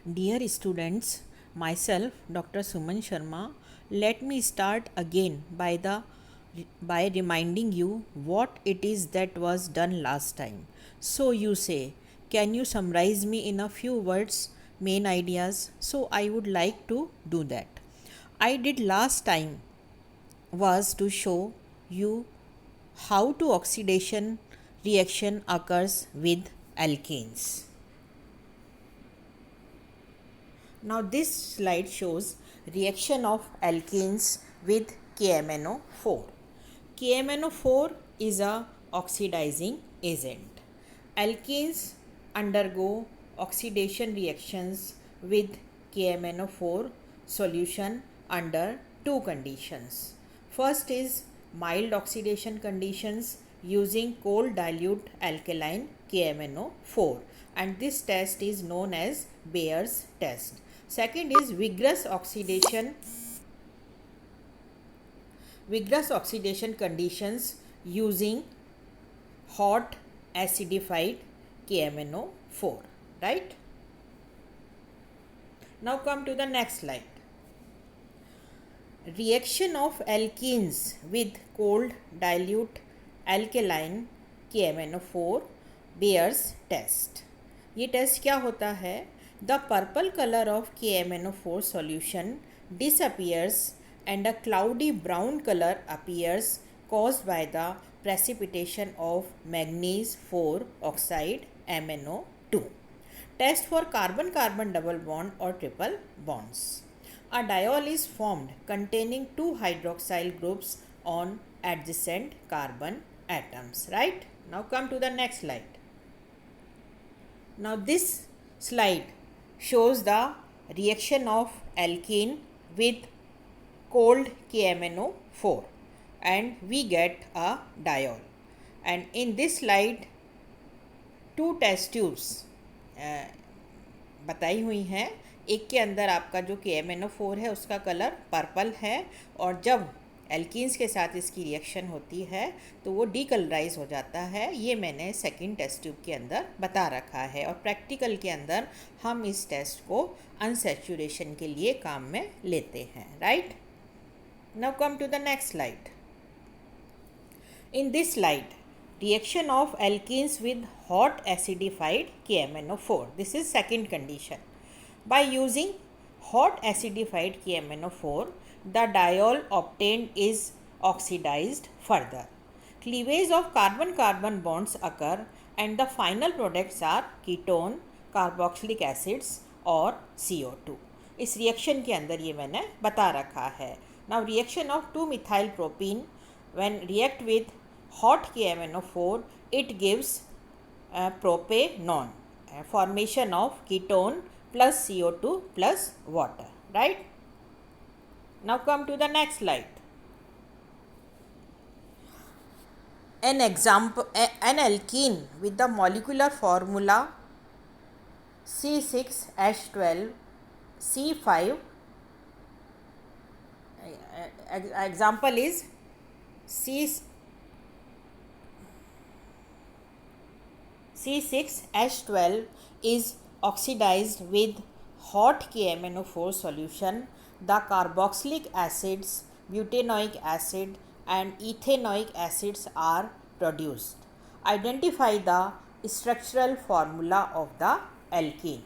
Dear students, myself Dr. Suman Sharma, let me start again by reminding you what it is that was done last time. So you say, can you summarize me in a few words main ideas? So I would like to do that. I did last time was to show you how to oxidation reaction occurs with alkanes. Now this slide shows reaction of alkenes with KMNO4. KMNO4 is a oxidizing agent. Alkenes undergo oxidation reactions with KMNO4 solution under two conditions. First is mild oxidation conditions using cold dilute alkaline KMNO4, and this test is known as Bayer's test. Second is vigorous oxidation conditions using hot acidified KMNO4, right? Now come to the next slide. Reaction of alkenes with cold dilute alkaline KMNO4 Bayer's test. ये test क्या होता है? The purple color of KMNO4 solution disappears and a cloudy brown color appears caused by the precipitation of manganese 4 oxide MnO2. Test for carbon-carbon double bond or triple bonds. A diol is formed containing two hydroxyl groups on adjacent carbon atoms, right? Now come to the next slide. Now this slide shows the reaction of alkene with cold KMNO4 and we get a diol. And in this slide two test tubes बताई हुई हैं. एक के अंदर आपका जो KMNO4 है उसका कलर पर्पल है और जब एल्कीन्स के साथ इसकी रिएक्शन होती है तो वो डीकलराइज हो जाता है. ये मैंने सेकंड टेस्ट ट्यूब के अंदर बता रखा है और प्रैक्टिकल के अंदर हम इस टेस्ट को अनसैचुरेशन के लिए काम में लेते हैं, right? Now come to the next slide. In this slide, reaction of alkenes with hot acidified KMNO4. This is second condition. By using hot acidified KMNO4, the diol obtained is oxidized further. Cleavage of carbon-carbon bonds occur and the final products are ketone, carboxylic acids और CO2. इस reaction के अंदर ये मैंने बता रखा है. Now reaction of 2-methyl propene when react with hot KMNO4, it gives propanone, formation of ketone plus CO2 plus water, right? Now come to the next slide. An example, an alkene with the molecular formula C6H12 C5. Example is C6H12 is oxidized with hot KMNO4 solution. The carboxylic acids, butanoic acid and ethanoic acids are produced. Identify the structural formula of the alkene.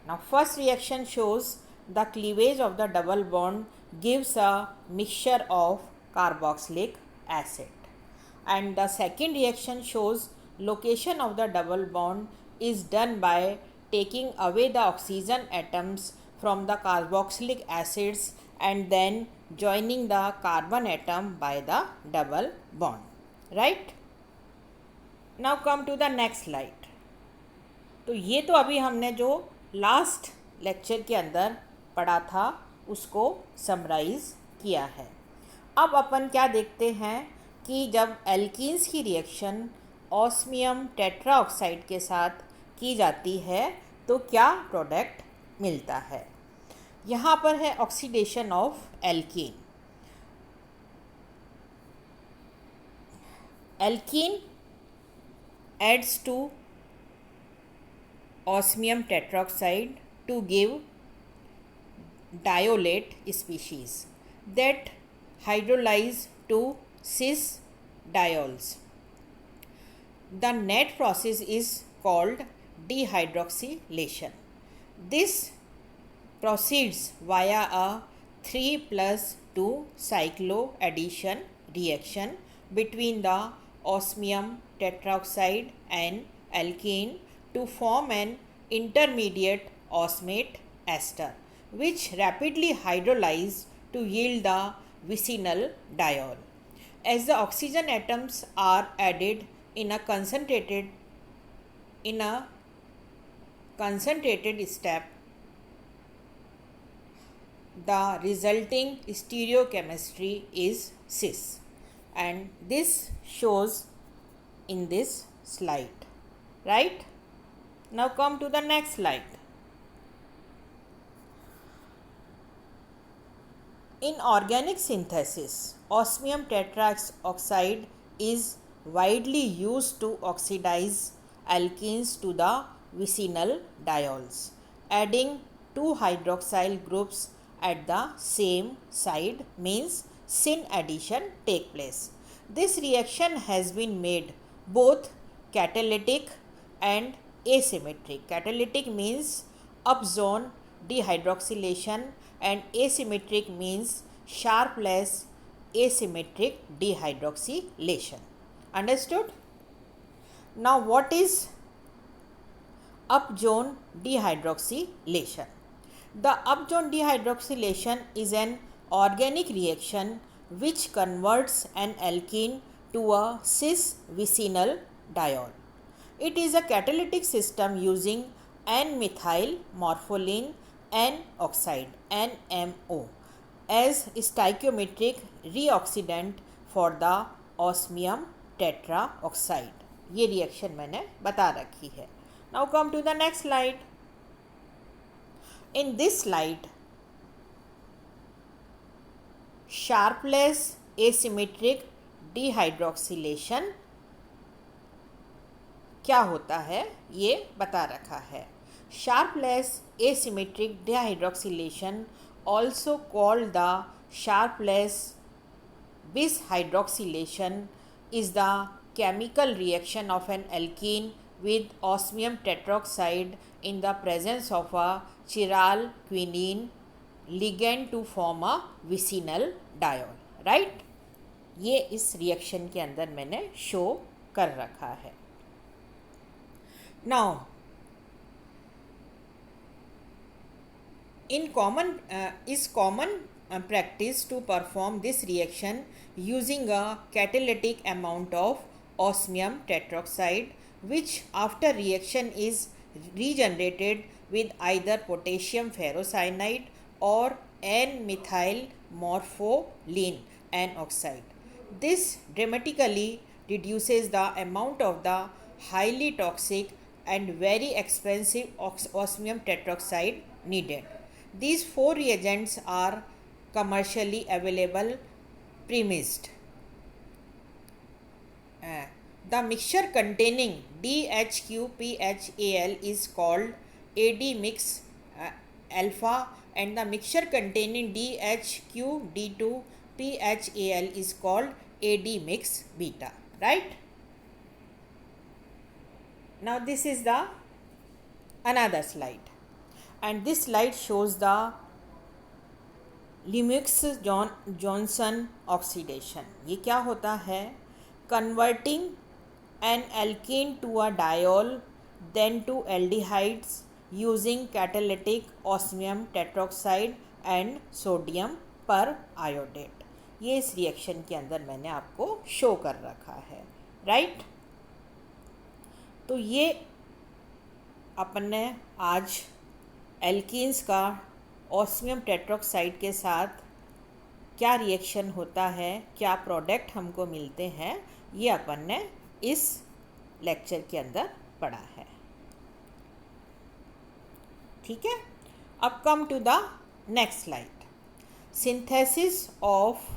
Now first reaction shows the cleavage of the double bond gives a mixture of carboxylic acid, and the second reaction shows location of the double bond is done by taking away the oxygen atoms from the carboxylic acids and then joining the carbon atom by the double bond, right? Now come to the next slide. तो ये तो अभी हमने जो last lecture के अंदर पढ़ा था उसको समराइज़ किया है. अब अपन क्या देखते हैं कि जब एल्कीन्स की रिएक्शन ऑस्मियम टेट्राऑक्साइड के साथ की जाती है तो क्या प्रोडक्ट मिलता है. यहाँ पर है oxidation of alkene. Alkene adds to osmium tetroxide to give diolate species that hydrolyze to cis diols. The net process is called dehydroxylation. This proceeds via a 3 plus 2 cycloaddition reaction between the osmium tetroxide and alkene to form an intermediate osmate ester, which rapidly hydrolyzes to yield the vicinal diol. As the oxygen atoms are added in a concentrated step, the resulting stereochemistry is cis, and this shows in this slide, right? Now come to the next slide. In organic synthesis, osmium tetroxide is widely used to oxidize alkenes to the vicinal diols. Adding two hydroxyl groups at the same side means syn addition take place. This reaction has been made both catalytic and asymmetric. Catalytic means up-zone dehydroxylation and asymmetric means Sharpless asymmetric dehydroxylation. Understood? Now what is up-zone dehydroxylation? The up-zone dehydroxylation is an organic reaction which converts an alkene to a cis-vicinal diol. It is a catalytic system using N-methyl morpholine N-oxide NMO as stoichiometric reoxidant for the osmium tetraoxide. ये reaction मैंने बता रखी है. Now come to the next slide. In this slide, Sharpless asymmetric dehydroxylation क्या होता है ये बता रखा है. Sharpless asymmetric dehydroxylation, also called the Sharpless bishydroxylation, is the chemical reaction of an alkene with osmium tetroxide in the presence of a chiral quinine ligand to form a vicinal diol. Right? ये इस reaction के अंदर मैंने show कर रखा है. Now, in common practice to perform this reaction using a catalytic amount of osmium tetroxide, which after reaction is regenerated with either potassium ferrocyanide or N-methyl morpholine N-oxide. This dramatically reduces the amount of the highly toxic and very expensive osmium tetroxide needed. These four reagents are commercially available premised. The mixture containing DHQPHAl is called AD mix alpha, and the mixture containing DHQD2PHAl is called AD mix beta. Right? Now this is the another slide, and this slide shows the Lemeux-Johnson oxidation. ये क्या होता है? Converting an alkene to a diol, then to aldehydes using catalytic osmium tetroxide and sodium periodate. ये इस reaction के अंदर मैंने आपको शो कर रखा है. राइट? तो ये अपन ने आज एल्कीन्स का ऑस्मियम टेट्रोक्साइड के साथ क्या रिएक्शन होता है, क्या प्रोडक्ट हमको मिलते हैं, ये अपन ने इस लेक्चर के अंदर पढ़ा है. ठीक है. अब come to the next slide. Synthesis of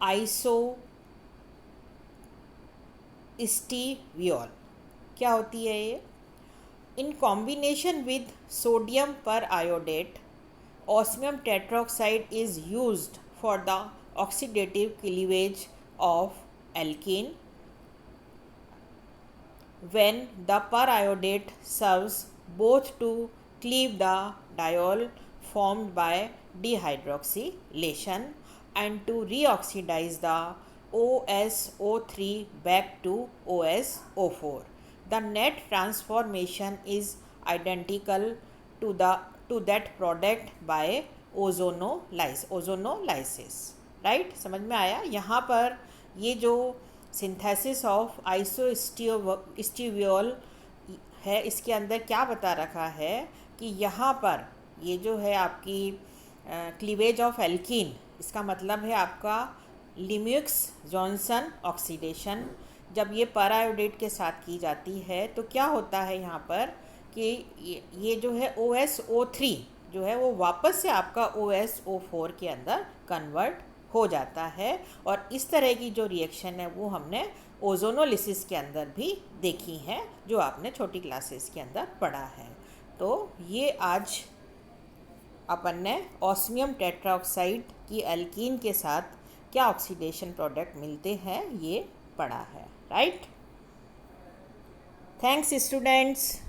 isosteviol क्या होती है ये? In combination with sodium periodate, osmium tetroxide is used for the oxidative cleavage of alkene. When the periodate serves both to cleave the diol formed by dehydroxylation and to reoxidize the OSO3 back to OSO4. The net transformation is identical to that product by ozonolysis. Right, समझ में आया. यहाँ पर ये जो synthesis of आइसोस्टिवियोल है, इसके अंदर क्या बता रखा है कि यहाँ पर ये जो है आपकी क्लीवेज ऑफ एल्कीन, इसका मतलब है आपका लिम्यूक्स जॉनसन ऑक्सीडेशन. जब ये पैरायोडेट के साथ की जाती है तो क्या होता है यहाँ पर कि ये जो है OSO3 जो है वो वापस से आपका OSO4 के अंदर कन्वर्ट हो जाता है. और इस तरह की जो रिएक्शन है वो हमने ओजोनोलिसिस के अंदर भी देखी है, जो आपने छोटी क्लासेस के अंदर पढ़ा है. तो ये आज अपन ने ऑस्मियम टेट्राऑक्साइड की एल्कीन के साथ क्या ऑक्सीडेशन प्रोडक्ट मिलते हैं ये पढ़ा है. राइट. Thanks students.